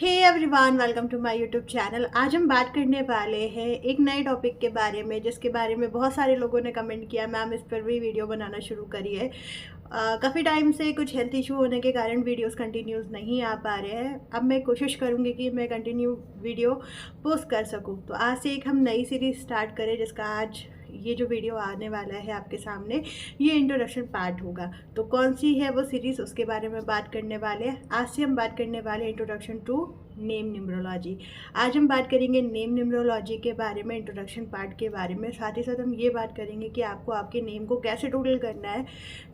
Hey everyone, welcome to my YouTube channel. आज हम बात करने वाले हैं एक नए टॉपिक के बारे में, जिसके बारे में बहुत सारे लोगों ने कमेंट किया। मैम इस पर भी वीडियो बनाना शुरू करी है। काफ़ी टाइम से कुछ हेल्थ इशू होने के कारण वीडियोस कंटिन्यूस नहीं आ पा रहे हैं। अब मैं कोशिश करूँगी कि मैं कंटिन्यू वीडियो पोस्ट कर सकूँ। तो आज से एक हम नई सीरीज़ स्टार्ट करें, जिसका आज ये जो वीडियो आने वाला है आपके सामने, ये इंट्रोडक्शन पार्ट होगा। तो कौन सी है वो सीरीज़, उसके बारे में बात करने वाले हैं। आज से हम बात करने वाले हैं इंट्रोडक्शन टू नेम न्यूमरोलॉजी। आज हम बात करेंगे नेम न्यूमरोलॉजी के बारे में, इंट्रोडक्शन पार्ट के बारे में। साथ ही साथ हम ये बात करेंगे कि आपको आपके नेम को कैसे टोटल करना है,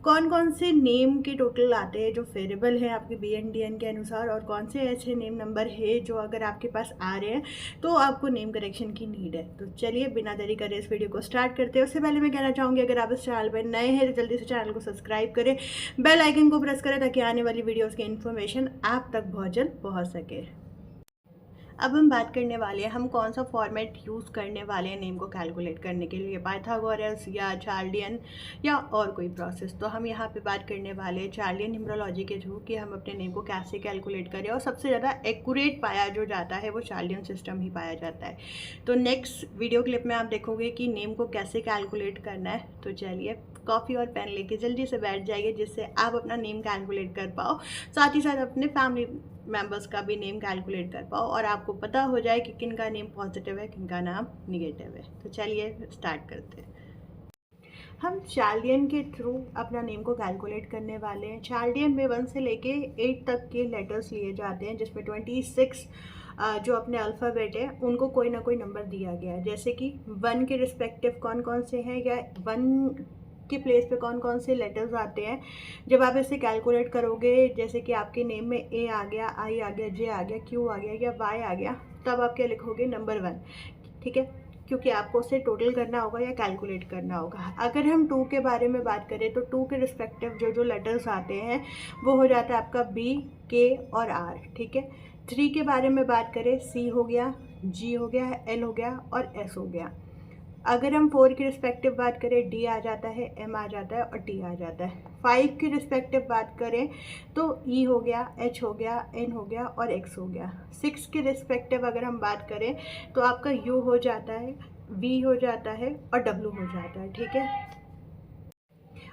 कौन कौन से नेम के टोटल आते हैं जो फेरेबल हैं आपके BNDN के अनुसार, और कौन से ऐसे नेम नंबर है जो अगर आपके पास आ रहे हैं तो आपको नेम करेक्शन की नीड है। तो चलिए बिना देरी करे इस वीडियो को स्टार्ट करते हैं। उससे पहले मैं कहना चाहूँगी, अगर आप इस चैनल पर नए हैं तो जल्दी से चैनल को सब्सक्राइब करें, बेल आइकन को प्रेस करें, ताकि आने वाली वीडियोज़ की इन्फॉर्मेशन आप तक बहुत जल्द पहुँच सके। अब हम बात करने वाले हैं हम कौन सा फॉर्मेट यूज़ करने वाले हैं नेम को कैलकुलेट करने के लिए, पाइथागोरस या चार्लियन या और कोई प्रोसेस। तो हम यहाँ पे बात करने वाले हैं चार्लियन न्यूमरोलॉजी के थ्रू कि हम अपने नेम को कैसे कैलकुलेट करें, और सबसे ज़्यादा एक्यूरेट पाया जो जाता है वो चार्लियन सिस्टम ही पाया जाता है। तो नेक्स्ट वीडियो क्लिप में आप देखोगे कि नेम को कैसे कैलकुलेट करना है। तो चलिए कॉफ़ी और पेन लेके जल्दी से बैठ जाइए, जिससे आप अपना नेम कैलकुलेट कर पाओ, साथ ही साथ अपने फैमिली मेंबर्स का भी नेम कैलकुलेट कर पाओ, और आपको पता हो जाए कि किन का नेम पॉजिटिव है, किन का नाम निगेटिव है। तो चलिए स्टार्ट करते हैं। हम चार्लियन के थ्रू अपना नेम को कैलकुलेट करने वाले हैं। चार्लियन में 1 से लेके 8 तक के लेटर्स लिए जाते हैं, जिसमें 26 जो अपने अल्फ़ाबेट है उनको कोई ना कोई नंबर दिया गया है। जैसे कि 1 के रिस्पेक्टिव कौन कौन से हैं, या 1 के प्लेस पे कौन कौन से लेटर्स आते हैं। जब आप इसे कैलकुलेट करोगे, जैसे कि आपके नेम में A आ गया, I आ गया, J आ गया, Q आ गया या Y आ गया, तब आप क्या लिखोगे, नंबर 1। ठीक है, क्योंकि आपको उसे टोटल करना होगा या कैलकुलेट करना होगा। अगर हम 2 के बारे में बात करें तो 2 के रिस्पेक्टिव जो जो लेटर्स आते हैं वो हो जाता है आपका B, K और R। ठीक है, 3 के बारे में बात करें, C हो गया, G हो गया, L हो गया और S हो गया। अगर हम 4 की रिस्पेक्टिव बात करें, D आ जाता है, M आ जाता है और T आ जाता है। 5 की रिस्पेक्टिव बात करें तो E हो गया, H हो गया, N हो गया और X हो गया। 6 की रिस्पेक्टिव अगर हम बात करें तो आपका U हो जाता है, V हो जाता है और W हो जाता है। ठीक है,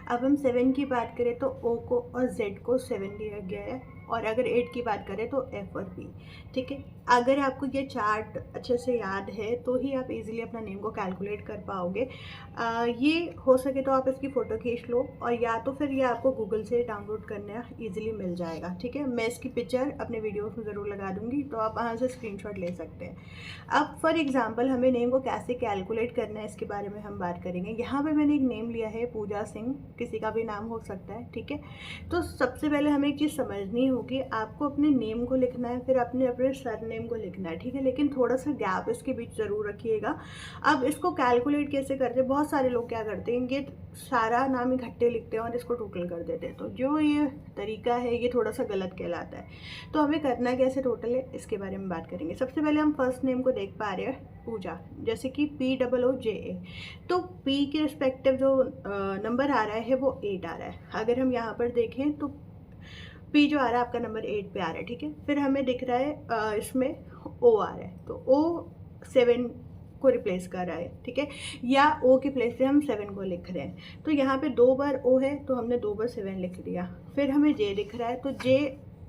अब हम 7 की बात करें तो O को और Z को 7 दिया गया है, और अगर 8 की बात करें तो F और P। ठीक है, अगर आपको ये चार्ट अच्छे से याद है तो ही आप इजीली अपना नेम को कैलकुलेट कर पाओगे। ये हो सके तो आप इसकी फ़ोटो खींच लो, और या तो फिर ये आपको गूगल से डाउनलोड करना ईजिली मिल जाएगा। ठीक है, मैं इसकी पिक्चर अपने वीडियोस में ज़रूर लगा दूँगी, तो आप वहाँ से स्क्रीनशॉट ले सकते हैं। अब फॉर एग्जांपल हमें नेम को कैसे कैलकुलेट करना है, इसके बारे में हम बात करेंगे। यहाँ पे मैंने एक नेम लिया है पूजा सिंह, किसी का भी नाम हो सकता है। ठीक है, तो सबसे पहले हमें एक चीज़ समझनी होगी, आपको अपने नेम को लिखना है, फिर अपने अपने सरनेम को लिखना है। ठीक है, लेकिन थोड़ा सा गैप इसके बीच ज़रूर रखिएगा। अब इसको कैलकुलेट कैसे करते हैं, बहुत सारे लोग क्या करते हैं, ये सारा नाम इकट्ठे लिखते हैं और इसको टोटल कर देते हैं। तो जो ये तरीका है ये थोड़ा सा गलत कहलाता है। तो हमें करना कैसे टोटल है, इसके बारे में बात करेंगे। सबसे पहले हम फर्स्ट नेम को देख पा रहे हैं, पूजा, जैसे कि POOJA। तो P के रिस्पेक्टिव जो नंबर आ रहा है वो 8 आ रहा है। अगर हम यहाँ पर देखें तो P जो आ रहा है आपका नंबर 8 पे आ रहा है। ठीक है, फिर हमें दिख रहा है इसमें O आ रहा है, तो O 7 को रिप्लेस कर रहा है। ठीक है, या O के प्लेस पे हम 7 को लिख रहे हैं, तो यहाँ पे 2 बार O है तो हमने 2 बार 7 लिख दिया। फिर हमें J दिख रहा है, तो J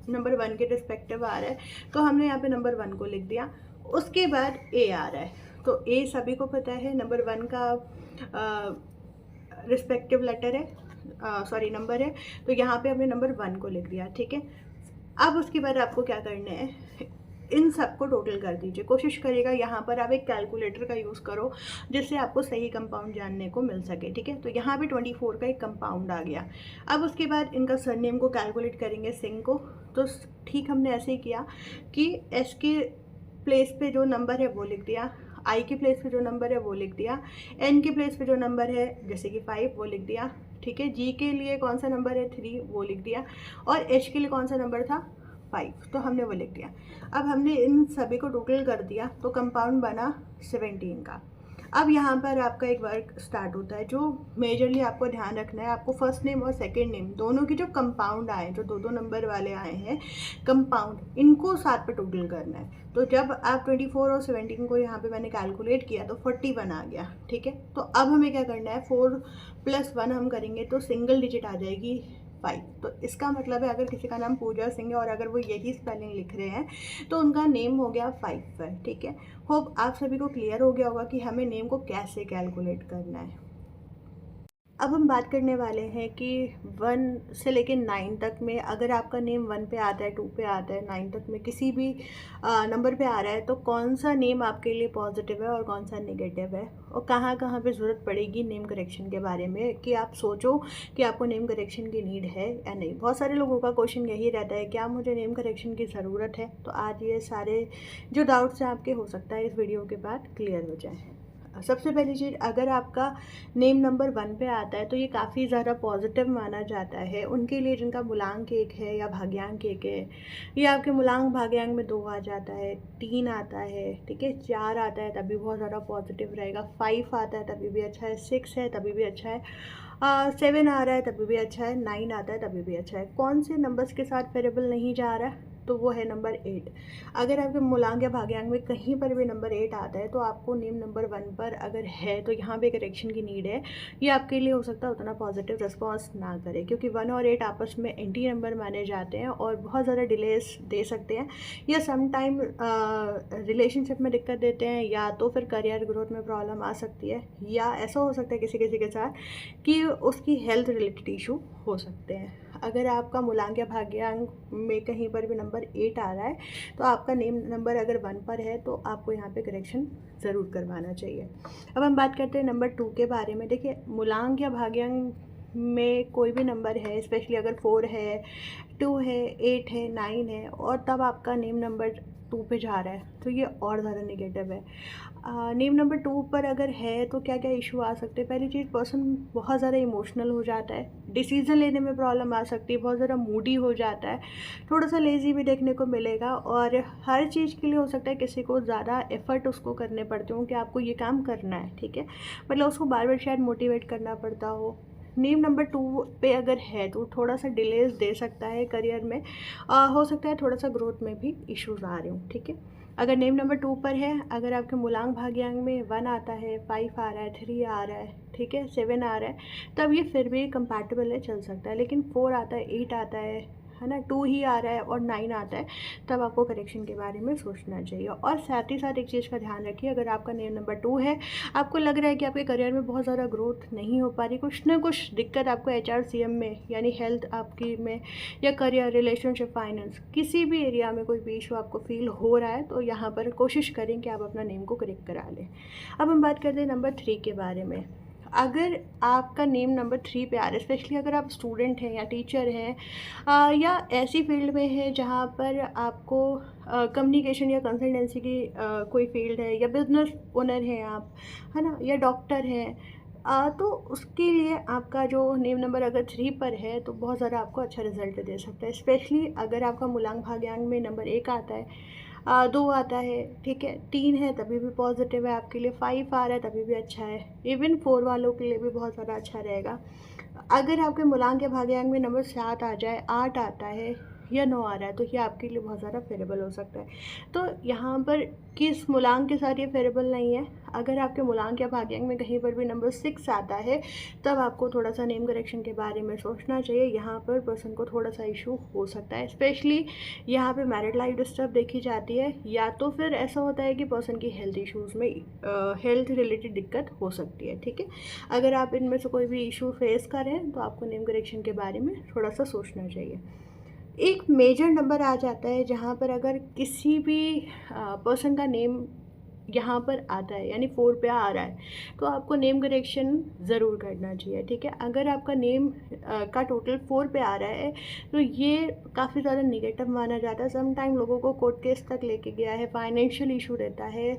नंबर 1 के रिस्पेक्टिव आ रहा है, तो हमने यहाँ पे नंबर 1 को लिख दिया। उसके बाद A आ रहा है, तो A सभी को पता है नंबर 1 का रिस्पेक्टिव लेटर है, सॉरी नंबर है, तो यहाँ पे हमने नंबर 1 को लिख दिया। ठीक है, अब उसके बाद आपको क्या करना है, इन सबको टोटल कर दीजिए। कोशिश करिएगा यहाँ पर आप एक कैलकुलेटर का यूज़ करो, जिससे आपको सही कंपाउंड जानने को मिल सके। ठीक है, तो यहाँ पे 24 का एक कंपाउंड आ गया। अब उसके बाद इनका सरनेम को कैलकुलेट करेंगे, सिंह को। तो ठीक हमने ऐसे ही किया कि एस के प्लेस पे जो नंबर है वो लिख दिया, आई के प्लेस पे जो नंबर है वो लिख दिया, एन के प्लेस पे जो नंबर है जैसे कि 5 वो लिख दिया। ठीक है, जी के लिए कौन सा नंबर है 3 वो लिख दिया, और एच के लिए कौन सा नंबर था 5, तो हमने वो लिख दिया। अब हमने इन सभी को टोटल कर दिया तो कंपाउंड बना 17 का। अब यहाँ पर आपका एक वर्क स्टार्ट होता है जो मेजरली आपको ध्यान रखना है। आपको फर्स्ट नेम और सेकंड नेम दोनों की जो कंपाउंड आए, जो दो दो नंबर वाले आए हैं कंपाउंड, इनको साथ पे टोटल करना है। तो जब आप 24 और 17 को यहाँ पे मैंने कैलकुलेट किया तो 41 आ गया, ठीक है। तो अब हमें क्या करना है, 4 + 1 हम करेंगे तो सिंगल डिजिट आ जाएगी 5। तो इसका मतलब है अगर किसी का नाम पूजा सिंह है और अगर वो यही स्पेलिंग लिख रहे हैं तो उनका नेम हो गया 5 है, ठीक है। होप आप सभी को क्लियर हो गया होगा कि हमें नेम को कैसे कैलकुलेट करना है। अब हम बात करने वाले हैं कि 1 से लेकर 9 तक में अगर आपका नेम 1 पे आता है, 2 पे आता है, 9 तक में किसी भी नंबर पे आ रहा है तो कौन सा नेम आपके लिए पॉजिटिव है और कौन सा नेगेटिव है, और कहाँ कहाँ पे ज़रूरत पड़ेगी नेम करेक्शन के बारे में, कि आप सोचो कि आपको नेम करेक्शन की नीड है या नहीं। बहुत सारे लोगों का क्वेश्चन यही रहता है, क्या मुझे नेम करेक्शन की ज़रूरत है। तो आज ये सारे जो डाउट्स हैं आपके, हो सकता है इस वीडियो के बाद क्लियर हो जाए। सबसे पहली चीज़, अगर आपका नेम नंबर 1 पे आता है तो ये काफ़ी ज़्यादा पॉजिटिव माना जाता है उनके लिए जिनका मूलांक 1 है या भाग्यांक 1 है। ये आपके मूलांक भाग्यांक में 2 आ जाता है, 3 आता है, ठीक है, 4 आता है तभी बहुत ज़्यादा पॉजिटिव रहेगा, 5 आता है तभी भी अच्छा है, 6 है तभी भी अच्छा है, 7 आ रहा है तभी भी अच्छा है, 9 आता है तभी भी अच्छा है। कौन से नंबर्स के साथ वेरिएबल नहीं जा रहा है, तो वो है नंबर 8। अगर आपके मूलांक या भाग्यांक में कहीं पर भी नंबर 8 आता है तो आपको नेम नंबर 1 पर अगर है तो यहाँ पे करेक्शन की नीड है। ये आपके लिए हो सकता है उतना पॉजिटिव रिस्पॉन्स ना करे, क्योंकि 1 और 8 आपस में एंटी नंबर माने जाते हैं और बहुत ज़्यादा डिलेस दे सकते हैं, या सम टाइम रिलेशनशिप में दिक्कत देते हैं, या तो फिर करियर ग्रोथ में प्रॉब्लम आ सकती है, या ऐसा हो सकता है किसी किसी के साथ कि उसकी हेल्थ रिलेटेड इशू हो सकते हैं। अगर आपका मूलांक या भाग्यांक में कहीं पर भी नंबर 8 आ रहा है तो आपका नेम नंबर अगर 1 पर है तो आपको यहाँ पे करेक्शन ज़रूर करवाना चाहिए। अब हम बात करते हैं नंबर 2 के बारे में। देखिए, मूलांक या भाग्यांक में कोई भी नंबर है, स्पेशली अगर 4 है, 2 है, 8 है, 9 है और तब आपका नेम नंबर 2 पे जा रहा है तो ये और ज़्यादा नेगेटिव है। नेम नंबर 2 पर अगर है तो क्या क्या इशू आ सकते हैं। पहली चीज़, पर्सन बहुत ज़्यादा इमोशनल हो जाता है, डिसीज़न लेने में प्रॉब्लम आ सकती है, बहुत ज़्यादा मूडी हो जाता है, थोड़ा सा लेज़ी भी देखने को मिलेगा, और हर चीज़ के लिए हो सकता है किसी को ज़्यादा एफ़र्ट उसको करने पड़ते हो कि आपको ये काम करना है, ठीक है, मतलब उसको बार बार शायद मोटिवेट करना पड़ता हो। नेम नंबर 2 पे अगर है तो थोड़ा सा डिलेज दे सकता है करियर में, हो सकता है थोड़ा सा ग्रोथ में भी इश्यूज आ रहे हो, ठीक है। अगर नेम नंबर 2 पर है, अगर आपके मूलांक भाग्यांक में 1 आता है, 5 आ रहा है, 3 आ रहा है, ठीक है, 7 आ रहा है, तब ये फिर भी कंपैटिबल है, चल सकता है। लेकिन 4 आता है, 8 आता है ना, 2 ही आ रहा है और 9 आता है, तब आपको करेक्शन के बारे में सोचना चाहिए। और साथ ही साथ एक चीज़ का ध्यान रखिए, अगर आपका नेम नंबर 2 है, आपको लग रहा है कि आपके करियर में बहुत ज़्यादा ग्रोथ नहीं हो पा रही, कुछ ना कुछ दिक्कत आपको HRCM में यानी हेल्थ आपकी में, या करियर, रिलेशनशिप, फाइनेंस, किसी भी एरिया में कोई भी इशू आपको फील हो रहा है तो यहाँ पर कोशिश करें कि आप अपना नेम को करेक्ट करा लें। अब हम बात करते हैं नंबर 3 के बारे में। अगर आपका नेम नंबर 3 पे आ रहा है, स्पेशली अगर आप स्टूडेंट हैं या टीचर हैं, या ऐसी फील्ड में है जहाँ पर आपको कम्युनिकेशन या कंसल्टेंसी की कोई फील्ड है, या बिजनेस ओनर हैं आप, है ना, या डॉक्टर हैं, तो उसके लिए आपका जो नेम नंबर अगर 3 पर है तो बहुत ज़्यादा आपको अच्छा रिजल्ट दे सकता है। स्पेशली अगर आपका मूलांक भाग्यांक में नंबर 1 आता है, 2 आता है, ठीक है, 3 है तभी भी पॉजिटिव है आपके लिए, 5 आ रहा है तभी भी अच्छा है, इवन 4 वालों के लिए भी बहुत ज़्यादा अच्छा रहेगा। अगर आपके मूलांक या भाग्यांक में नंबर 7 आ जाए, 8 आता है या 9 आ रहा है तो ये आपके लिए बहुत ज़्यादा फेवरेबल हो सकता है। तो यहाँ पर किस मूलांक के साथ ये फेवरेबल नहीं है, अगर आपके मूलांक या भाग्यांक में कहीं पर भी नंबर 6 आता है तब आपको थोड़ा सा नेम करेक्शन के बारे में सोचना चाहिए। यहाँ पर पर्सन को थोड़ा सा इशू हो सकता है, स्पेशली यहाँ पे मैरिड लाइफ डिस्टर्ब देखी जाती है, या तो फिर ऐसा होता है कि पर्सन की हेल्थ इश्यूज़ में हेल्थ रिलेटेड दिक्कत हो सकती है, ठीक है। अगर आप इनमें से कोई भी इशू फेस करें तो आपको नेम करेक्शन के बारे में थोड़ा सा सोचना चाहिए। एक मेजर नंबर आ जाता है जहाँ पर अगर किसी भी पर्सन का नेम यहाँ पर आता है, यानी 4 पे आ रहा है, तो आपको नेम करेक्शन ज़रूर करना चाहिए, ठीक है। अगर आपका नेम का टोटल 4 पे आ रहा है तो ये काफ़ी ज़्यादा निगेटिव माना जाता है, सम टाइम लोगों को कोर्ट केस तक लेके गया है, फाइनेंशियल इशू रहता है,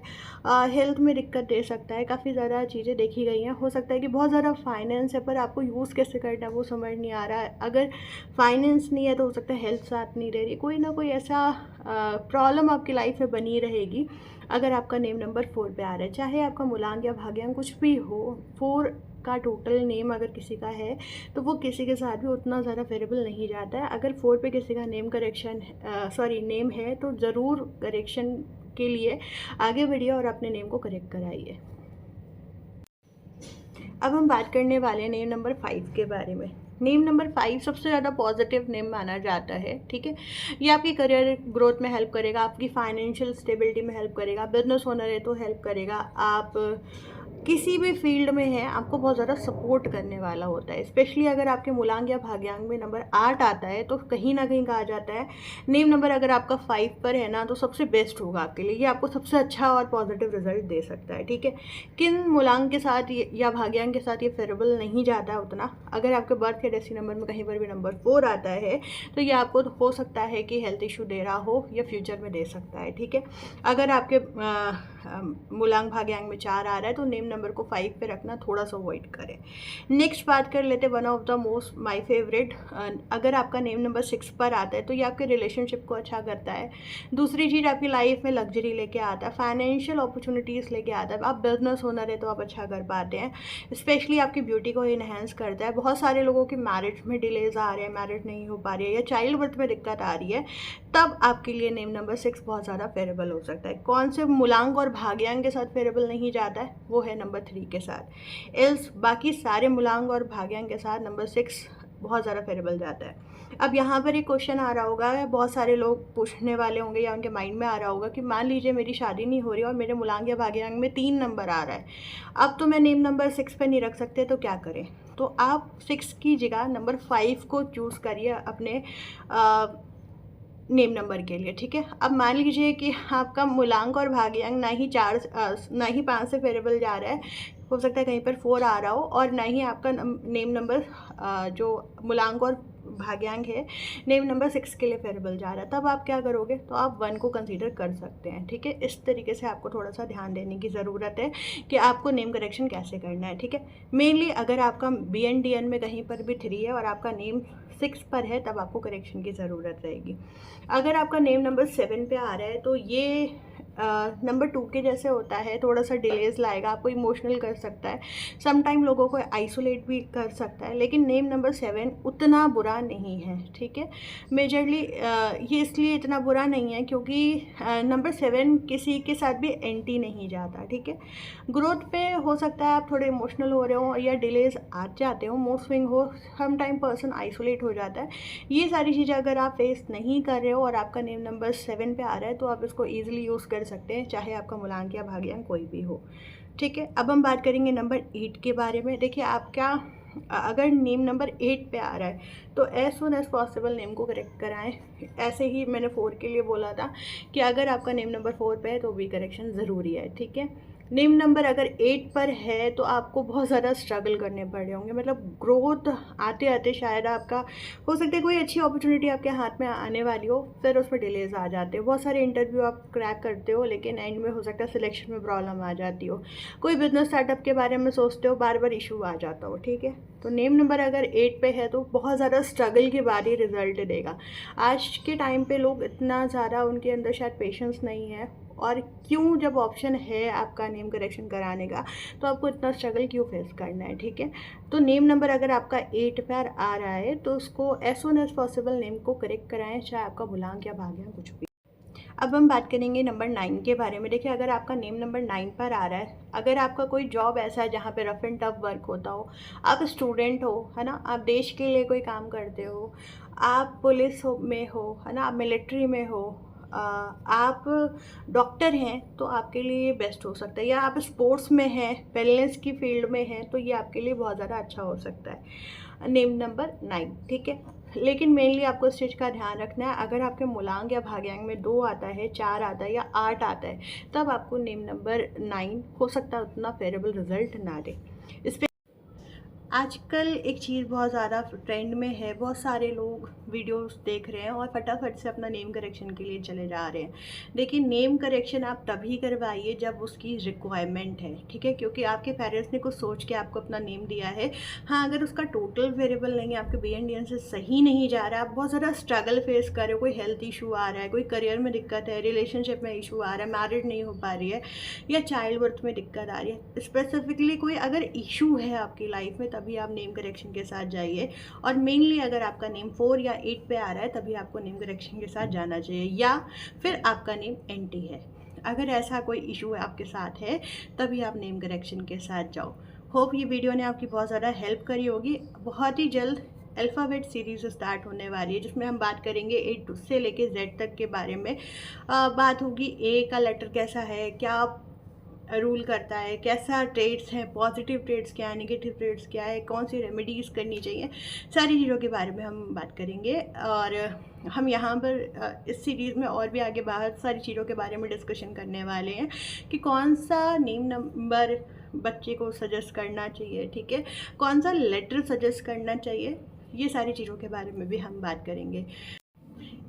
हेल्थ में दिक्कत दे सकता है, काफ़ी ज़्यादा चीज़ें देखी गई हैं। हो सकता है कि बहुत ज़्यादा फाइनेंस है पर आपको यूज़ कैसे करना है वो समझ नहीं आ रहा है, अगर फाइनेंस नहीं है तो हो सकता है हेल्थ साथ नहीं दे रही, कोई ना कोई ऐसा प्रॉब्लम आपकी लाइफ में बनी रहेगी अगर आपका नेम नंबर 4 पे आ रहा है। चाहे आपका मूलांक या भाग्यांक कुछ भी हो, 4 का टोटल नेम अगर किसी का है तो वो किसी के साथ भी उतना ज़्यादा फेरेबल नहीं जाता है। अगर 4 पे किसी का नेम है तो ज़रूर करेक्शन के लिए आगे बढ़िए और अपने नेम को करेक्ट कराइए। अब हम बात करने वाले हैं नेम नंबर 5 के बारे में। नेम नंबर 5 सबसे ज़्यादा पॉजिटिव नेम माना जाता है, ठीक है। ये आपकी करियर ग्रोथ में हेल्प करेगा, आपकी फाइनेंशियल स्टेबिलिटी में हेल्प करेगा, बिजनेस ओनर है तो हेल्प करेगा, आप किसी भी फील्ड में है आपको बहुत ज़्यादा सपोर्ट करने वाला होता है। स्पेशली अगर आपके मूलांक या भाग्यांक में नंबर 8 आता है तो कहीं ना कहीं कहा जाता है नेम नंबर अगर आपका 5 पर है ना तो सबसे बेस्ट होगा आपके लिए, ये आपको सबसे अच्छा और पॉजिटिव रिजल्ट दे सकता है, ठीक है। किन मूलांक के साथ या भाग्यांक के साथ ये फेरेबल नहीं जाता है उतना, अगर आपके बर्थ या डेस्टिनी नंबर में कहीं पर भी नंबर 4 आता है तो ये आपको हो सकता है कि हेल्थ इशू दे रहा हो या फ्यूचर में दे सकता है, ठीक है। अगर आपके मूलांक भाग्यांक में 4 आ रहा है तो नेम नंबर को 5 पे रखना थोड़ा सा अवॉइड करें। नेक्स्ट बात कर लेते one of the most my favourite, अगर आपका नेम नंबर 6 पर आता है तो ये आपके रिलेशनशिप को अच्छा करता है। दूसरी चीज़ आपकी लाइफ में लग्जरी लेके आता है, फाइनेंशियल अपॉर्चुनिटीज़ लेके आता है। आप बिजनेस ओनर है तो आप अच्छा कर पाते हैं, स्पेशली आपकी ब्यूटी को इन्हेंस करता है। बहुत सारे लोगों की मैरिज में डिलेज आ रहे हैं, मैरिज नहीं हो पा रही है या चाइल्ड बर्थ में दिक्कत आ रही है, तब आपके लिए नेम नंबर 6 बहुत ज़्यादा फेरेबल हो सकता है। कौन से मूलांक और भाग्यांक के साथ फेरेबल नहीं जाता है, वो है नंबर 3 के साथ। एल्स बाकी सारे मूलांक और भाग्यांक के साथ नंबर 6 बहुत ज़्यादा फेरेबल जाता है। अब यहाँ पर एक क्वेश्चन आ रहा होगा, बहुत सारे लोग पूछने वाले होंगे या उनके माइंड में आ रहा होगा कि मान लीजिए मेरी शादी नहीं हो रही और मेरे मूलांक या भाग्यांक में 3 नंबर आ रहा है, अब तो मैं नेम नंबर 6 पे नहीं रख सकते, तो क्या करें। तो आप 6 की जगह नंबर 5 को चूज़ करिए अपने नेम नंबर के लिए, ठीक है। अब मान लीजिए कि आपका मूलांक और भाग्यांक ना ही 5 से फेरेबल जा रहा है, हो सकता है कहीं पर 4 आ रहा हो, और ना ही आपका नेम नंबर जो मूलांक और भाग्यांक है नेम नंबर 6 के लिए फेरेबल जा रहा है, तब आप क्या करोगे, तो आप 1 को कंसीडर कर सकते हैं, ठीक है। इस तरीके से आपको थोड़ा सा ध्यान देने की ज़रूरत है कि आपको नेम करेक्शन कैसे करना है, ठीक है। मेनली अगर आपका BN DN में कहीं पर भी 3 है और आपका नेम 6 पर है तब आपको करेक्शन की ज़रूरत रहेगी। अगर आपका नेम नंबर 7 पे आ रहा है तो ये नंबर 2 के जैसे होता है, थोड़ा सा डिलेज लाएगा, आपको इमोशनल कर सकता है, समटाइम लोगों को आइसोलेट भी कर सकता है, लेकिन नेम नंबर 7 उतना बुरा नहीं है, ठीक है। मेजरली ये इसलिए इतना बुरा नहीं है क्योंकि नंबर 7 किसी के साथ भी एंटी नहीं जाता, ठीक है। ग्रोथ पे हो सकता है आप थोड़े इमोशनल हो रहे हो या डिलेज आ जाते हो, मूड स्विंग हो, समटाइम पर्सन आइसोलेट हो जाता है। ये सारी चीज़ें अगर आप फेस नहीं कर रहे हो और आपका नेम नंबर 7 पे आ रहा है तो आप इसको ईजिली यूज़ कर सकते हैं, चाहे आपका मूलांक या भाग्यांक कोई भी हो, ठीक है। अब हम बात करेंगे नंबर 8 के बारे में। देखिए आप क्या, अगर नेम नंबर 8 पे आ रहा है तो as soon as possible name को करेक्ट कराएं। ऐसे ही मैंने 4 के लिए बोला था कि अगर आपका नेम नंबर 4 पे है तो भी करेक्शन ज़रूरी है, ठीक है। नेम नंबर अगर 8 पर है तो आपको बहुत ज़्यादा स्ट्रगल करने पड़े होंगे, मतलब ग्रोथ आते आते शायद आपका हो सकता है कोई अच्छी अपॉर्चुनिटी आपके हाथ में आने वाली हो, फिर उसमें डिलेज आ जाते हो। बहुत सारे इंटरव्यू आप क्रैक करते हो लेकिन एंड में हो सकता है सिलेक्शन में प्रॉब्लम आ जाती हो, कोई बिजनेस स्टार्टअप के बारे में सोचते हो, बार बार इशू आ जाता हो, ठीक है। तो नेम नंबर अगर 8 पे है तो बहुत ज़्यादा स्ट्रगल के बाद ही रिजल्ट देगा। आज के टाइम पे लोग इतना ज़्यादा, उनके अंदर शायद पेशेंस नहीं है, और क्यों, जब ऑप्शन है आपका नेम करेक्शन कराने का तो आपको इतना स्ट्रगल क्यों फेस करना है, ठीक है। तो नेम नंबर अगर आपका 8 पर आ रहा है तो उसको as soon as possible name को करेक्ट कराएं, चाहे आपका मूलांक या भाग्यांक कुछ भी। अब हम बात करेंगे नंबर 9 के बारे में। देखिए अगर आपका नेम नंबर 9 पर आ रहा है, अगर आपका कोई जॉब ऐसा है जहाँ पे रफ एंड टफ वर्क होता हो, आप स्टूडेंट हो, है ना, आप देश के लिए कोई काम करते हो, आप पुलिस में हो, है ना, आप मिलिट्री में हो, आप डॉक्टर हैं तो आपके लिए ये बेस्ट हो सकता है, या आप स्पोर्ट्स में हैं, वेलनेस की फील्ड में हैं तो ये आपके लिए बहुत ज़्यादा अच्छा हो सकता है नेम नंबर 9, ठीक है। लेकिन मेनली आपको इस चीज़ का ध्यान रखना है, अगर आपके मूलांक या भाग्यांक में 2 आता है, 4 आता है या 8 आता है तब आपको नेम नंबर 9 हो सकता है उतना फेवरेबल रिजल्ट ना दे। इस आजकल एक चीज़ बहुत ज़्यादा ट्रेंड में है, बहुत सारे लोग वीडियोस देख रहे हैं और फटाफट से अपना नेम करेक्शन के लिए चले जा रहे हैं। देखिए, नेम करेक्शन आप तभी करवाइए जब उसकी रिक्वायरमेंट है, ठीक है? क्योंकि आपके पेरेंट्स ने कुछ सोच के आपको अपना नेम दिया है। हाँ, अगर उसका टोटल वेरिएबल नहीं है, आपके BNDN से सही नहीं जा रहा है, आप बहुत ज़्यादा स्ट्रगल फेस कर रहे हो, कोई हेल्थ इशू आ रहा है, कोई करियर में दिक्कत है, रिलेशनशिप में इशू आ रहा है, मैरिड नहीं हो पा रही है या चाइल्ड बर्थ में दिक्कत आ रही है, स्पेसिफिकली कोई अगर इशू है आपकी लाइफ में, तभी आप नेम करेक्शन के साथ जाइए। और मेनली अगर आपका नेम 4 या 8 पे आ रहा है, तभी आपको नेम करेक्शन के साथ जाना चाहिए, या फिर आपका नेम NT है। अगर ऐसा कोई इशू है आपके साथ है, तभी आप नेम करेक्शन के साथ जाओ। होप ये वीडियो ने आपकी बहुत ज़्यादा हेल्प करी होगी। बहुत ही जल्द अल्फ़ाबेट सीरीज़ स्टार्ट होने वाली है, जिसमें हम बात करेंगे A से लेके Z तक के बारे में। बात होगी A का लेटर कैसा है, क्या रूल करता है, कैसा ट्रेड्स हैं, पॉजिटिव ट्रेड्स क्या है, नेगेटिव ट्रेड्स क्या है, कौन सी रेमेडीज़ करनी चाहिए, सारी चीज़ों के बारे में हम बात करेंगे। और हम यहाँ पर इस सीरीज़ में और भी आगे बहुत सारी चीज़ों के बारे में डिस्कशन करने वाले हैं कि कौन सा नेम नंबर बच्चे को सजेस्ट करना चाहिए, ठीक है, कौन सा लेटर सजेस्ट करना चाहिए, ये सारी चीज़ों के बारे में भी हम बात करेंगे।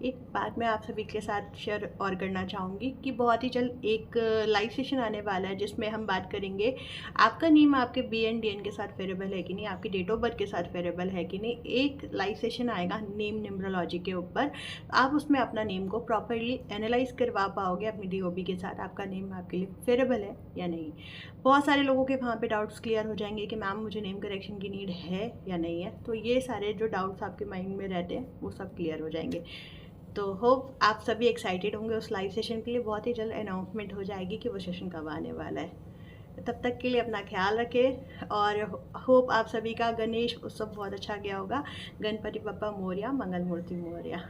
एक बात मैं आप सभी के साथ शेयर और करना चाहूँगी कि बहुत ही जल्द एक लाइव सेशन आने वाला है, जिसमें हम बात करेंगे आपका नेम आपके BNDN के साथ फेरेबल है कि नहीं, आपकी डेट ऑफ बर्थ के साथ फेरेबल है कि नहीं। एक लाइव सेशन आएगा नेम न्यूमरोलॉजी के ऊपर। आप उसमें अपना नेम को प्रॉपरली एनालाइज करवा पाओगे अपनी DOB के साथ, आपका नेम आपके लिए फेरेबल है या नहीं। बहुत सारे लोगों के वहाँ पे डाउट्स क्लियर हो जाएंगे कि मैम मुझे नेम करेक्शन की नीड है या नहीं है। तो ये सारे जो डाउट्स आपके माइंड में रहते हैं वो सब क्लियर हो जाएंगे। तो होप आप सभी एक्साइटेड होंगे उस लाइव सेशन के लिए। बहुत ही जल्द अनाउंसमेंट हो जाएगी कि वो सेशन कब आने वाला है। तब तक के लिए अपना ख्याल रखें और होप आप सभी का गणेश उत्सव बहुत अच्छा गया होगा। गणपति बप्पा मोरया, मंगल मूर्ति मोरया।